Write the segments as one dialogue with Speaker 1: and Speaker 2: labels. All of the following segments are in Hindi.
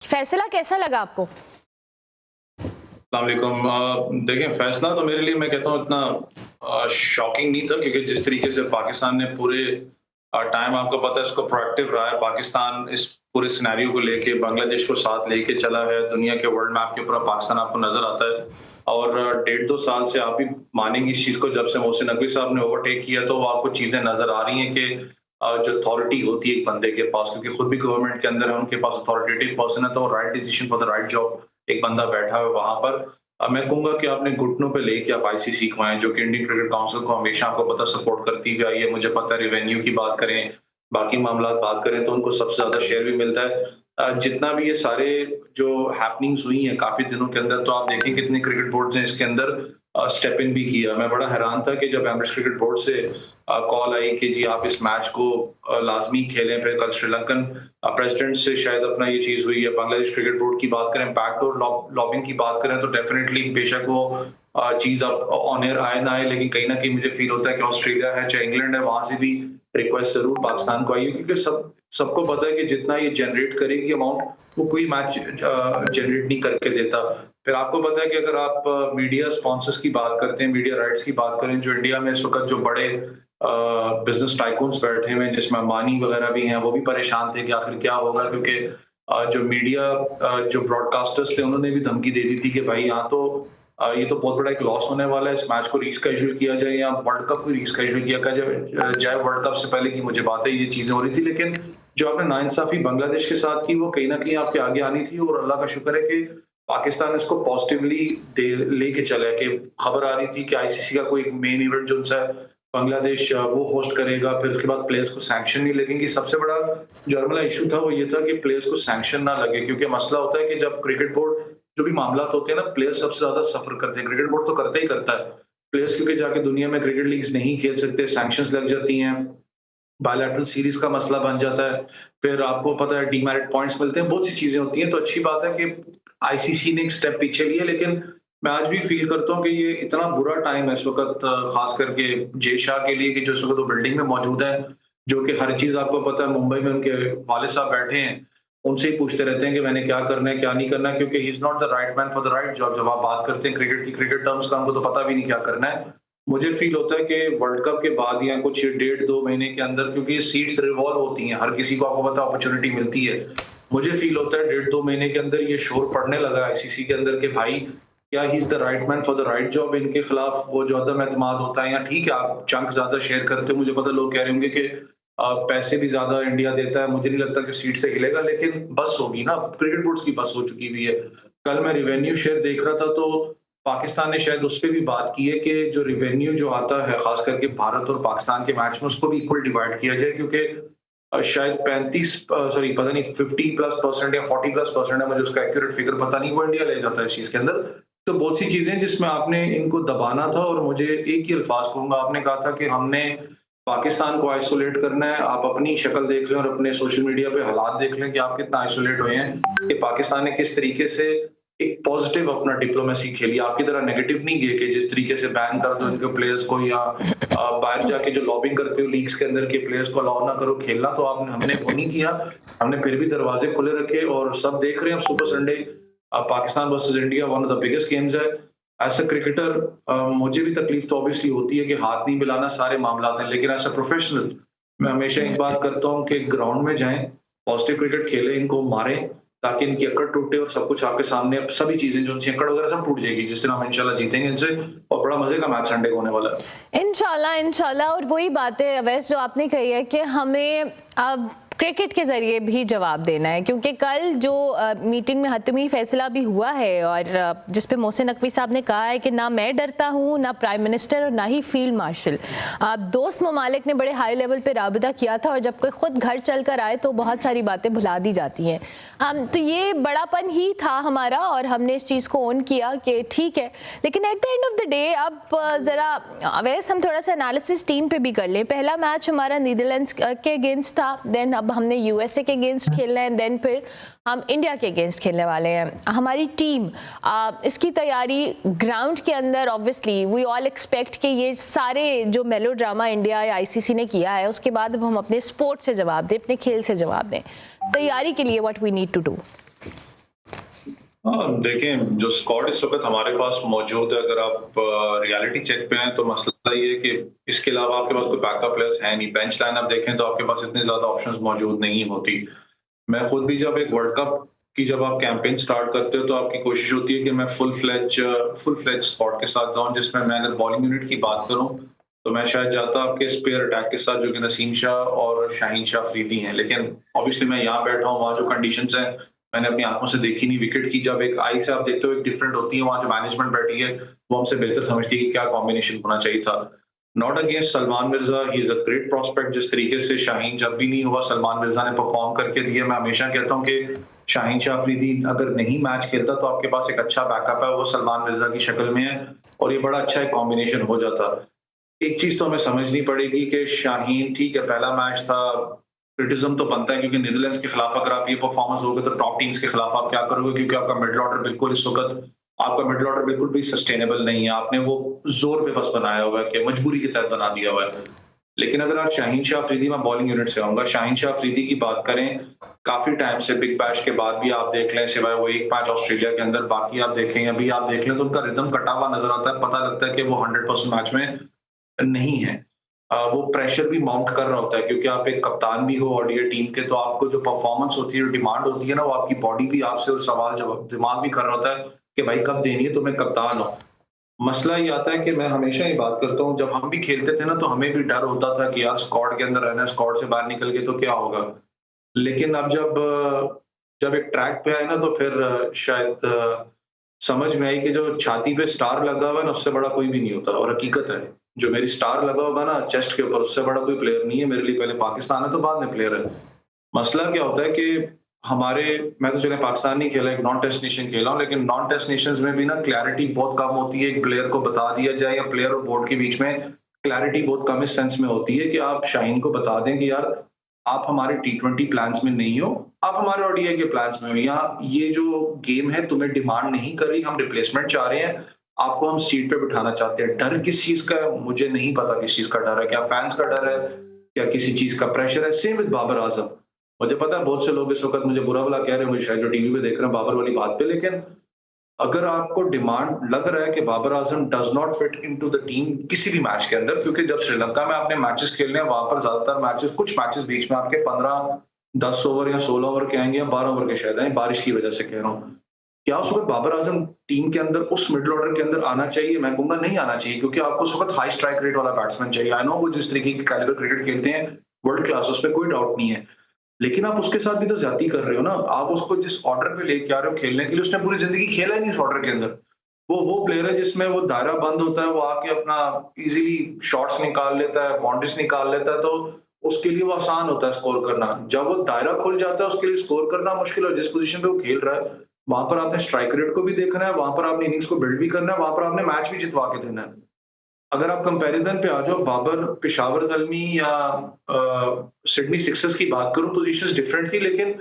Speaker 1: फैसला कैसा लगा आपको?
Speaker 2: अस्सलामुअलैकुम। देखिए, फैसला तो मेरे लिए मैं कहता हूँ इतना शॉकिंग नहीं था, क्योंकि जिस तरीके से पाकिस्तान ने पूरे टाइम, आपको पता है, इसको प्रोएक्टिव रहा है। पाकिस्तान इस पूरे सिनेरियो को लेके बांग्लादेश को साथ लेके चला है। दुनिया के वर्ल्ड मैप के ऊपर पाकिस्तान आपको नजर आता है। और 1.5-2 साल से आप भी मानेंगे इस चीज को, जब से मोहसिन नकवी साहब ने ओवरटेक किया तो वो आपको चीजें नजर आ रही हैं कि जो अथॉरिटी होती है एक बंदे के पास, क्योंकि खुद भी गवर्नमेंट के अंदर है, उनके पास अथॉरिटेटिव पर्सन है, तो right decision for the right job एक बंदा बैठा है वहां पर। मैं कहूंगा कि आपने घुटनों पे लेके आप आईसीसी को आए, जो कि इंडियन क्रिकेट काउंसिल को हमेशा आपको पता सपोर्ट करती हुई आई है। मुझे पता है रेवेन्यू की बात करें, बाकी मामला बात करें, तो उनको सबसे ज्यादा शेयर भी मिलता है। जितना भी ये सारे जो हैपनिंग्स हुई हैं काफी दिनों के अंदर, तो आप देखें कितने क्रिकेट बोर्ड ने इसके अंदर स्टेप इन भी किया। मैं बड़ा हैरान था कि जब एमरेट्स क्रिकेट बोर्ड से कॉल आई कि जी आप इस मैच को लाजमी खेलें। फिर कल श्रीलंकन प्रेसिडेंट से शायद अपना ये चीज हुई है। बांग्लादेश क्रिकेट बोर्ड की बात करें, बैकडोर लॉबिंग की बात करें, तो डेफिनेटली बेशक वो चीज अब ऑन एयर आए ना आए, लेकिन कहीं ना कहीं मुझे फील होता है कि ऑस्ट्रेलिया है चाहे इंग्लैंड है, वहां से भी रिक्वेस्ट जरूर पाकिस्तान को आई है, क्योंकि सबको पता है कि जितना ये जनरेट करेगी अमाउंट, वो कोई मैच जनरेट नहीं करके देता। फिर आपको पता है कि अगर आप मीडिया स्पॉन्सर्स की बात करते हैं, मीडिया राइट्स की बात करें, जो इंडिया में इस वक्त जो बड़े बिजनेस टाइकून्स बैठे हुए हैं, जिसमें अंबानी वगैरह भी हैं, वो भी परेशान थे कि आखिर क्या होगा, क्योंकि जो मीडिया जो ब्रॉडकास्टर्स थे, उन्होंने भी धमकी दे दी थी कि भाई यहाँ तो ये तो बहुत बड़ा एक लॉस होने वाला है, इस मैच को रीस्केड्यूल किया जाए या वर्ल्ड कप को रीस्केड्यूल किया जाए वर्ल्ड कप से पहले की मुझे बात है, ये चीजें हो रही थी। लेकिन जो आपने नाइंसाफी बांग्लादेश के साथ की, वो कहीं ना कहीं आपके आगे आनी थी, और अल्लाह का शुक्र है कि पाकिस्तान इसको पॉजिटिवली लेके चला। कि खबर आ रही थी कि आईसीसी का कोई मेन इवेंट जो उनसे बांग्लादेश वो होस्ट करेगा, फिर उसके बाद प्लेयर्स को सैंक्शन नहीं लगेंगी। सबसे बड़ा जो अगला इशू था वो ये था कि प्लेयर्स को सैंक्शन ना लगे, क्योंकि मसला होता है कि जब क्रिकेट बोर्ड जो भी मामला होते हैं ना, प्लेयर्स सबसे ज्यादा सफर करते हैं। क्रिकेट बोर्ड तो करता ही करता है, प्लेयर्स क्योंकि जाके दुनिया में क्रिकेट लीग्स नहीं खेल सकते, सैंक्शंस लग जाती हैं, बायलैटरल सीरीज का मसला बन जाता है, फिर आपको पता है डीमेरिट पॉइंट्स मिलते हैं, बहुत सी चीजें होती हैं। तो अच्छी बात है कि आईसीसी ने एक स्टेप पीछे लिया, लेकिन मैं आज भी फील करता हूँ कि ये इतना बुरा टाइम है इस वक्त, खास करके जय शाह के लिए, कि जो इस वक्त वो बिल्डिंग में मौजूद है, जो कि हर चीज आपको पता है, मुंबई में उनके वाले साहब बैठे हैं, उनसे ही पूछते रहते हैं कि मैंने क्या करना है क्या नहीं करना है, क्योंकि he is not the right man for the right job. जब आप बात करते हैं क्रिकेट की, क्रिकेट टर्म्स का, हमको तो पता भी नहीं क्या करना है। मुझे फील होता है कि वर्ल्ड कप के बाद या कुछ 1.5-2 महीने के अंदर, क्योंकि ये सीट्स रिवॉल्व होती हैं, हर किसी को आपको पता अपॉर्चुनिटी मिलती है, मुझे फील होता है 1.5-2 महीने के अंदर ये शोर पड़ने लगा आईसीसी के अंदर कि भाई क्या he is the right man for the right job. इनके खिलाफ वो जो अदम एतमाद होता है, या ठीक है आप चंक ज्यादा शेयर करते हो, मुझे पता लोग कह रहे होंगे कि पैसे भी ज्यादा इंडिया देता है, मुझे नहीं लगता कि सीट से हिलेगा, लेकिन बस होगी ना, क्रिकेट बोर्ड्स की बस हो चुकी हुई है। कल मैं रिवेन्यू शेयर देख रहा था, तो पाकिस्तान ने शायद उस पर भी बात की है कि जो रिवेन्यू जो आता है खास करके भारत और पाकिस्तान के मैच में, उसको भी इक्वल डिवाइड किया जाए, क्योंकि शायद 50+ परसेंट या 40+ परसेंट है, मुझे उसका एक्यूरेट फिगर पता नहीं, वो इंडिया ले जाता है इस चीज के अंदर। तो बहुत सी चीजें जिसमें आपने इनको दबाना था, और मुझे एक ही अल्फाज कहूंगा, आपने कहा था कि हमने पाकिस्तान को आइसोलेट करना है। आप अपनी शक्ल देख लें और अपने सोशल मीडिया पे हालात देख लें कि आप कितना आइसोलेट हुए हैं, कि पाकिस्तान ने किस तरीके से एक पॉजिटिव अपना डिप्लोमेसी खेली, आपकी तरह नेगेटिव नहीं गए कि जिस तरीके से बैन कर दो इनके प्लेयर्स को, या बाहर जाके जो लॉबिंग करते हो लीग्स के अंदर के प्लेयर्स को अलाउ ना करो खेलना, तो हमने वो नहीं किया। हमने फिर भी दरवाजे खुले रखे, और सब देख रहे हैं super Sunday Pakistan versus India, one of the biggest games है। एज अ क्रिकेटर मुझे भी तकलीफ तो ऑब्वियसली होती है कि हाथ नहीं मिलाना सारे मामला हैं, लेकिन एज अ प्रोफेशनल मैं हमेशा एक बात करता हूँ कि ग्राउंड में जाएं, पॉजिटिव क्रिकेट खेलें, इनको मारें, ताकि इनकी अकड़ टूटे और सब कुछ आपके सामने, सभी चीजें जो उनकी अकड़ वगैरह सब टूट जाएगी, जिस दिन हम इंशाल्लाह जीतेंगे इनसे, और बड़ा मजे का मैच संडे को होने वाला है
Speaker 1: इंशाल्लाह इंशाल्लाह। और वही बात है अवैस जो आपने कही है कि हमें अब क्रिकेट के ज़रिए भी जवाब देना है, क्योंकि कल जो मीटिंग में हतमी फैसला भी हुआ है, और जिस पे मोहसिन नकवी साहब ने कहा है कि ना मैं डरता हूँ, ना प्राइम मिनिस्टर और ना ही फील्ड मार्शल। दोस्त ममालिक ने बड़े हाई लेवल पे राबता किया था, और जब कोई ख़ुद घर चल कर आए तो बहुत सारी बातें भुला दी जाती हैं। तो ये बड़ापन ही था हमारा, और हमने इस चीज़ को ऑन किया कि ठीक है। लेकिन at the end of the day अब ज़रा अवैस हम थोड़ा सा एनालिसिस टीम पे भी कर लें। पहला मैच हमारा नीदरलैंड्स के अगेंस्ट था, देन अब हमने यूएसए के अगेंस्ट खेलना है, देन फिर हम इंडिया के अगेंस्ट खेलने वाले हैं। हमारी टीम इसकी तैयारी ग्राउंड के अंदर, ऑब्वियसली वी ऑल एक्सपेक्ट कि ये सारे जो मेलो ड्रामा इंडिया या आईसीसी ने किया है, उसके बाद अब हम अपने स्पोर्ट से जवाब दें, अपने खेल से जवाब दें। तैयारी के लिए what we need to do.
Speaker 2: हाँ, देखें जो स्क्वाड इस वक्त हमारे पास मौजूद है, अगर आप रियलिटी चेक पे हैं तो मसला ये है कि इसके अलावा आपके पास कोई बैकअप प्लेयर्स है नहीं। बेंच लाइन आप देखें तो आपके पास इतने ज्यादा ऑप्शंस मौजूद नहीं होती। मैं खुद भी जब एक वर्ल्ड कप की जब आप कैंपेन स्टार्ट करते हो तो आपकी कोशिश होती है कि मैं फुल फ्लेज स्क्वाड के साथ जाऊं, जिसमें मैं अगर बॉलिंग यूनिट की बात करूं तो मैं शायद जाता आपके स्पेयर अटैक के साथ, जो कि नसीम शाह और शाहीन शाह अफरीदी हैं। लेकिन ऑब्वियसली मैं यहाँ बैठा हूँ, वहाँ जो कंडीशंस हैं मैंने अपनी आंखों से देखी नहीं। विकेट की जब एक आई से आप देखते हो एक डिफरेंट होती है, वहां जो मैनेजमेंट बैठी है वो हमसे बेहतर समझती है कि क्या कॉम्बिनेशन होना चाहिए था। Not against Salman Mirza, he is a great prospect. जिस तरीके से शाहीन जब भी नहीं हुआ सलमान मिर्जा ने परफॉर्म करके दिया। मैं हमेशा कहता हूँ कि शाहीन शाह अफरीदी अगर नहीं मैच खेलता तो आपके पास एक अच्छा बैकअप है, वो सलमान मिर्जा की शक्ल में है और ये बड़ा अच्छा एक कॉम्बिनेशन हो जाता। एक चीज तो हमें समझनी पड़ेगी कि शाहीन, ठीक है पहला मैच था, क्रिटिज्म तो बनता है क्योंकि नीदरलैंड्स के खिलाफ अगर आप ये परफॉर्मेंस होगे तो टॉप टीम्स के खिलाफ आप क्या करोगे, क्योंकि आपका मिडल ऑर्डर बिल्कुल इस वक्त आपका मिडल ऑर्डर बिल्कुल भी सस्टेनेबल नहीं है। आपने वो जोर पे बस बनाया हुआ है कि मजबूरी के तहत बना दिया हुआ है। लेकिन अगर आप शाहीन शाह अफरीदी, मैं बॉलिंग यूनिट से आऊंगा, शाहीन शाह अफरीदी की बात करें, काफी टाइम से बिग बैश के बाद भी आप देख लें, सिवाय वो एक मैच ऑस्ट्रेलिया के अंदर, बाकी आप देखें अभी आप देख लें तो उनका रिदम कटा हुआ नजर आता है। पता लगता है कि वो 100% मैच में नहीं है। वो प्रेशर भी माउंट कर रहा होता है क्योंकि आप एक कप्तान भी हो और ये टीम के, तो आपको जो परफॉर्मेंस होती है, डिमांड होती है ना, वो आपकी बॉडी भी आपसे और सवाल जवाब दिमाग भी कर रहा होता है कि भाई कब देनी है, तो मैं कप्तान हूँ। मसला ये आता है कि मैं हमेशा ही बात करता हूँ, जब हम भी खेलते थे ना तो हमें भी डर होता था कि यार स्क्वाड के अंदर रहना, स्क्वाड से बाहर निकल गए तो क्या होगा। लेकिन अब जब एक ट्रैक पे आए ना तो फिर शायद समझ में आई कि जो छाती पे स्टार लगा हुआ है ना, उससे बड़ा कोई भी नहीं होता। और हकीकत है, जो मेरी स्टार लगा होगा ना चेस्ट के ऊपर, उससे बड़ा कोई प्लेयर नहीं है मेरे लिए। पहले पाकिस्तान है तो बाद में प्लेयर है। मसला क्या होता है कि हमारे, मैं तो चले पाकिस्तान नहीं खेला, एक नॉन टेस्ट नेशन खेला हूं, लेकिन नॉन टेस्ट नेशंस में भी ना क्लैरिटी बहुत कम होती है। एक प्लेयर को बता दिया जाए या प्लेयर और बोर्ड के बीच में क्लैरिटी बहुत कम इस सेंस में होती है कि आप शाहीन को बता दें कि यार आप हमारे T20 प्लान्स में नहीं हो, आप हमारे ओडीआई के प्लान्स में हो, या ये जो गेम है तुम्हें डिमांड नहीं कर रही, हम रिप्लेसमेंट चाह रहे हैं, आपको हम सीट पे बिठाना चाहते हैं। डर किस चीज का है मुझे नहीं पता, किस चीज का डर है, क्या फैंस का डर है, क्या किसी चीज का प्रेशर है। सेम विद बाबर आजम, मुझे पता है बहुत से लोग इस वक्त मुझे बुरा भला कह रहे हैं, मुझे शायद जो टीवी पे देख रहे हैं बाबर वाली बात पे, लेकिन अगर आपको डिमांड लग रहा है कि Babar Azam does not fit into the team किसी भी मैच के अंदर, क्योंकि जब श्रीलंका में आपने मैचेस खेलने हैं वहां पर ज्यादातर मैचेस, कुछ मैचेस बीच में आपके 15-10 ओवर या 16 ओवर के आएंगे या 12 ओवर के शायद आए, बारिश की वजह से कह रहा हूँ। क्या उस वक्त बाबर आजम टीम के अंदर उस मिडिल ऑर्डर के अंदर आना चाहिए? मैं कहूंगा नहीं आना चाहिए, क्योंकि आपको उस वक्त हाई स्ट्राइक रेट वाला बैट्समैन चाहिए। आई नो वो जिस तरीके की कैलिबर क्रिकेट खेलते हैं वर्ल्ड क्लास, उस पर कोई डाउट नहीं है, लेकिन आप उसके साथ भी तो ज्यादती कर रहे हो ना। आप उसको जिस ऑर्डर पे लेके आ रहे हो खेलने के लिए, उसने पूरी जिंदगी खेला ही नहीं उस ऑर्डर के अंदर। वो प्लेयर है जिसमें वो दायरा बंद होता है, वो आके अपना इजीली शॉट्स निकाल लेता है, बाउंड्रीज निकाल लेता है, तो उसके लिए वो आसान होता है स्कोर करना। जब वो दायरा खुल जाता है उसके लिए स्कोर करना मुश्किल है। जिस पोजीशन पे वो खेल रहा है वहां पर आपने स्ट्राइक रेट को भी देखना है, वहां पर आपने इनिंग्स को बिल्ड भी करना है, वहां पर आपने मैच भी जितवा के देना है। अगर आप कंपैरिजन पे आ जाओ, बाबर, पेशावर ज़ल्मी या सिडनी सिक्सर्स की बात करूं, पोजीशंस डिफरेंट थी, लेकिन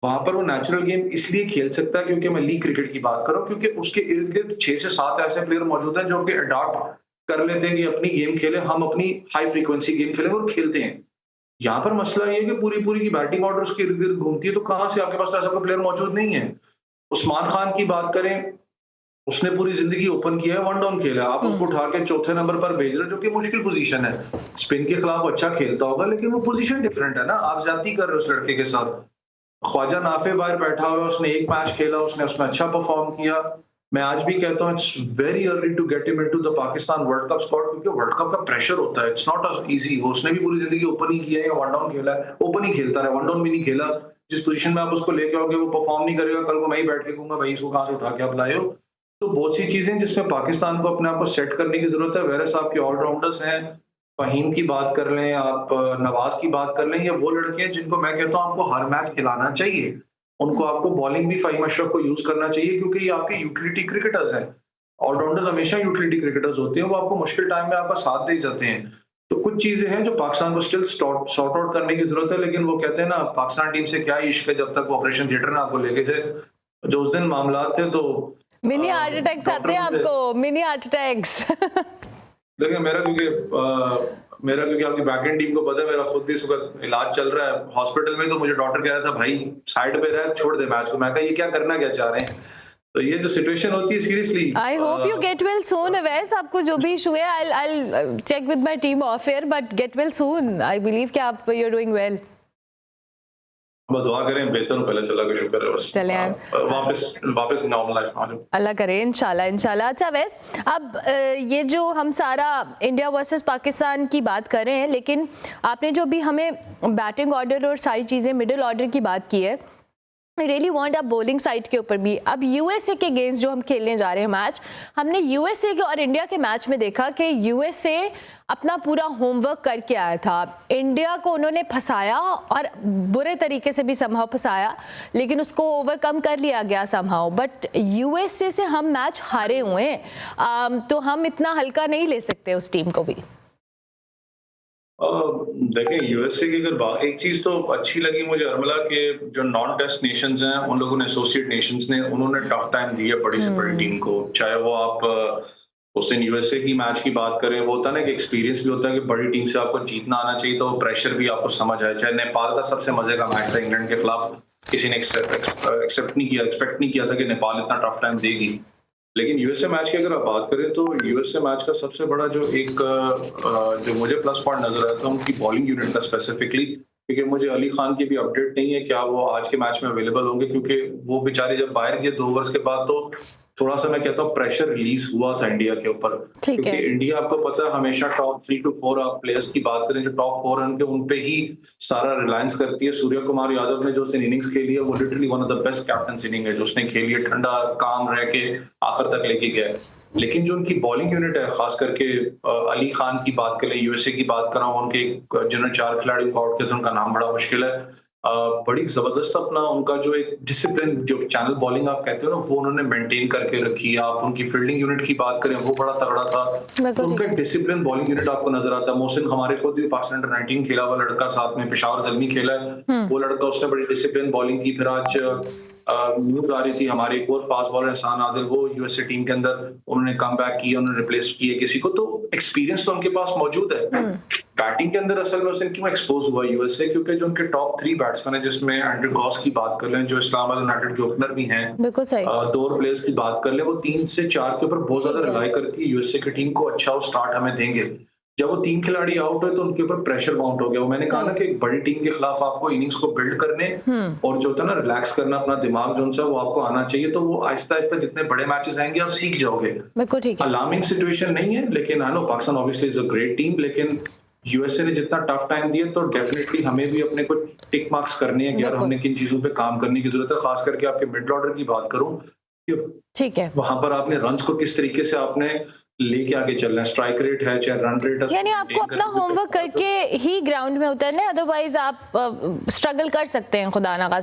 Speaker 2: वहां पर वो नेचुरल गेम इसलिए खेल सकता है क्योंकि मैं लीग क्रिकेट की बात करूं, क्योंकि उसके इर्द गिर्द 6 से 7 ऐसे प्लेयर मौजूद हैं जो कि अडॉप्ट कर लेते हैं कि अपनी गेम खेले, हम अपनी हाई फ्रीक्वेंसी गेम खेलें और खेलते हैं। यहाँ पर मसला ये है कि पूरी पूरी की बैटिंग ऑर्डर उसके इर्द गिर्द घूमती है, तो कहां से आपके पास तो ऐसा कोई प्लेयर मौजूद नहीं है। उस्मान खान की बात करें, उसने पूरी जिंदगी ओपन किया है, वन डाउन खेला, आप उसको उठा के चौथे नंबर पर भेज रहे हो, जो कि मुश्किल पोजीशन है। स्पिन के खिलाफ वो अच्छा खेलता होगा, लेकिन वो पोजीशन डिफरेंट है ना, आप ज्यादती कर रहे हो उस लड़के के साथ। ख्वाजा नाफे बाहर बैठा हुआ है, उसने एक मैच खेला, उसने उसमें अच्छा परफॉर्म किया। मैं आज भी कहता हूँ it's very early to get him into the Pakistan world cup squad, क्योंकि वर्ल्ड कप का प्रेशर होता है, इट्स नॉट इजी। उसने भी पूरी जिंदगी ओपन ही किया है या वन डाउन खेला है, ओपन ही खेलता रहा, वन डाउन भी नहीं खेला। जिस पोजीशन में आप उसको लेके आओगे वो परफॉर्म नहीं करेगा, कल को मैं ही बैठ के कहूंगा भाई इसको कहां से उठा के आप लाए हो। तो बहुत सी चीजें जिसमें पाकिस्तान को अपने आप को सेट करने की जरूरत है। वेरस आपके ऑलराउंडर्स हैं, फहीम की बात कर लें, आप नवाज की बात कर लें, ये वो लड़के हैं जिनको मैं कहता हूँ आपको हर मैच खिलाना चाहिए। उनको आपको बॉलिंग भी फहीम अशरफ को यूज करना चाहिए, क्योंकि ये आपके यूटिलिटी क्रिकेटर्स हैं। ऑलराउंडर्स हमेशा यूटिलिटी क्रिकेटर्स होते हैं, वो आपको मुश्किल टाइम में आपका साथ दे जाते हैं। तो कुछ चीजें हैं जो पाकिस्तान को स्टिल सॉर्ट आउट करने की जरूरत है, लेकिन वो कहते हैं ना पाकिस्तान टीम से क्या इश्क है, जब तक वो ऑपरेशन थिएटर में आपको लेके थे, जो उस दिन मामला थे, तो
Speaker 1: मिनी हार्ट अटैक्स आते हैं आपको, मिनी हार्ट अटैक्स।
Speaker 2: देखिए मेरा क्योंकि आपकी बैकएंड टीम को पता है, मेरा खुद भी इस वक्त इलाज चल रहा है हॉस्पिटल में, तो मुझे डॉक्टर कह रहा था भाई साइड पे रह, छोड़ दे मैच को। मैं कहा ये क्या करना क्या चाह रहे हैं, तो ये जो सिचुएशन होती है seriously,
Speaker 1: I hope you get well soon Awais. आपको जो भी इशू है I check with my team of air, but get well soon. I believe कि आप यू आर डूइंग वेल।
Speaker 2: बस दुआ करें बेहतर हो, पहले से अल्लाह का शुक्र है। बस
Speaker 1: चले
Speaker 2: वापस नॉर्मल लाइफ आ जाओ,
Speaker 1: अल्लाह करे इंशाल्लाह इंशाल्लाह। अच्छा वैस, अब ये जो हम सारा इंडिया वर्सेस पाकिस्तान की बात कर रहे हैं, लेकिन आपने जो भी हमें बैटिंग ऑर्डर और सारी चीज़ें मिडिल ऑर्डर की बात की है, आई रियली वांट आप बॉलिंग साइड के ऊपर भी। अब यूएसए के अगेंस्ट जो हम खेलने जा रहे हैं मैच, हमने यूएसए के और इंडिया के मैच में देखा कि यूएसए अपना पूरा होमवर्क करके आया था। इंडिया को उन्होंने फंसाया और बुरे तरीके से भी समहाउ फंसाया, लेकिन उसको ओवरकम कर लिया गया समहाउ। बट यूएसए से हम मैच हारे हुए हैं, तो हम इतना हल्का नहीं ले सकते उस टीम को भी।
Speaker 2: देखें यूएसए की अगर एक चीज तो अच्छी लगी मुझे अर्मिला के जो नॉन टेस्ट नेशंस हैं उन लोगों ने, एसोसिएट नेशंस ने, उन्होंने टफ टाइम दिया बड़ी से बड़ी टीम को। चाहे वो आप उस दिन यूएसए की मैच की बात करें, वो होता है ना कि एक्सपीरियंस भी होता है कि बड़ी टीम से आपको जीतना आना चाहिए, तो वो प्रेशर भी आपको समझ आए। चाहे नेपाल का सबसे मजे का मैच था इंग्लैंड के खिलाफ, किसी ने एक्सपेक्ट नहीं किया था कि नेपाल इतना टफ टाइम देगी। लेकिन यूएसए मैच की अगर आप बात करें तो यूएसए मैच का सबसे बड़ा जो जो मुझे प्लस पॉइंट नजर आया था उनकी बॉलिंग यूनिट का स्पेसिफिकली, क्योंकि मुझे अली खान की भी अपडेट नहीं है क्या वो आज के मैच में अवेलेबल होंगे, क्योंकि वो बेचारे जब बाहर गए 2 ओवर्स के बाद तो थोड़ा सा मैं कहता हूँ प्रेशर रिलीज हुआ था इंडिया के ऊपर, क्योंकि इंडिया आपको पता है हमेशा टॉप 3 to 4 आप प्लेयर्स की बात करें जो टॉप 4 हैं उन पे ही सारा रिलायंस करती है। सूर्य कुमार यादव ने जो इनिंग्स खेली है वो literally one of the best captain inning है जो उसने खेली है, ठंडा काम रह के आखिर तक लेके गया। लेकिन जो उनकी बॉलिंग यूनिट है, खास करके अली खान की बात करें, यूएसए की बात कर रहा हूँ, उनके जिन्होंने 4 खिलाड़ियों को आउट किया था उनका नाम बड़ा मुश्किल है। बड़ी जबरदस्त अपना उनका जो एक डिसिप्लिन, जो चैनल बॉलिंग आप कहते हो ना, वो उन्होंने मेंटेन करके रखी है। आप उनकी फील्डिंग यूनिट की बात करें वो बड़ा तगड़ा था, तो उनका डिसिप्लिन बॉलिंग यूनिट आपको नजर आता है। मोहसिन हमारे खुद भी पाकिस्तान अंडर 19 खेला हुआ लड़का, साथ में पेशावर जल्मी खेला है, वो लड़का, उसने बड़ी डिसिप्लिन बॉलिंग की। फिर आज न्यूज आ रही थी हमारे एक और फास्ट बॉलर एहसान आदिल, वो यूएसए टीम के अंदर उन्होंने कम बैक किया, उन्होंने रिप्लेस किया किसी को, तो एक्सपीरियंस तो उनके पास मौजूद है। बैटिंग के अंदर असल में उसने क्यों एक्सपोज हुआ यूएसए, क्योंकि जो उनके टॉप 3 बैट्समैन है, जिसमें एंड्रू गॉस की बात कर लें जो इस्लामाबाद यूनाइटेड के ओपनर भी हैं,
Speaker 1: बिल्कुल सही,
Speaker 2: 2 और प्लेयर्स की बात कर लें, वो 3 से 4 के ऊपर बहुत ज्यादा रिलाई करती है यूएसए की टीम को। अच्छा वो स्टार्ट हमें देंगे। जब वो 3 खिलाड़ी आउट हुए तो उनके ऊपर प्रेशर माउंट हो गया। वो मैंने कहा ना कि एक बड़ी टीम के खिलाफ आपको इनिंग्स को बिल्ड करने और जो होता है ना रिलैक्स करना, अपना दिमाग जो सा वो आपको आना चाहिए, तो वो आहिस्ता आहिस्ता जितने बड़े मैचेस आएंगे आप सीख जाओगे। अलार्मिंग सिचुएशन नहीं है, लेकिन I know Pakistan obviously is a great team, लेकिन यूएसए ने जितना टफ टाइम दिया तो डेफिनेटली हमें भी अपने कुछ टिक मार्क्स करने हैं कि यार हमने किन चीजों पे काम करने की जरूरत है। खास करके आपके मिडिल ऑर्डर की बात करूं,
Speaker 1: ठीक है,
Speaker 2: वहां पर आपने रन्स को किस तरीके से आपने लेके आगे चलना है, स्ट्राइक रेट है चाहे रन रेट है,
Speaker 1: यानी आपको अपना होमवर्क करके ही ग्राउंड में उतरना है, अदरवाइज आप स्ट्रगल कर सकते हैं खुदा ना खास्ता।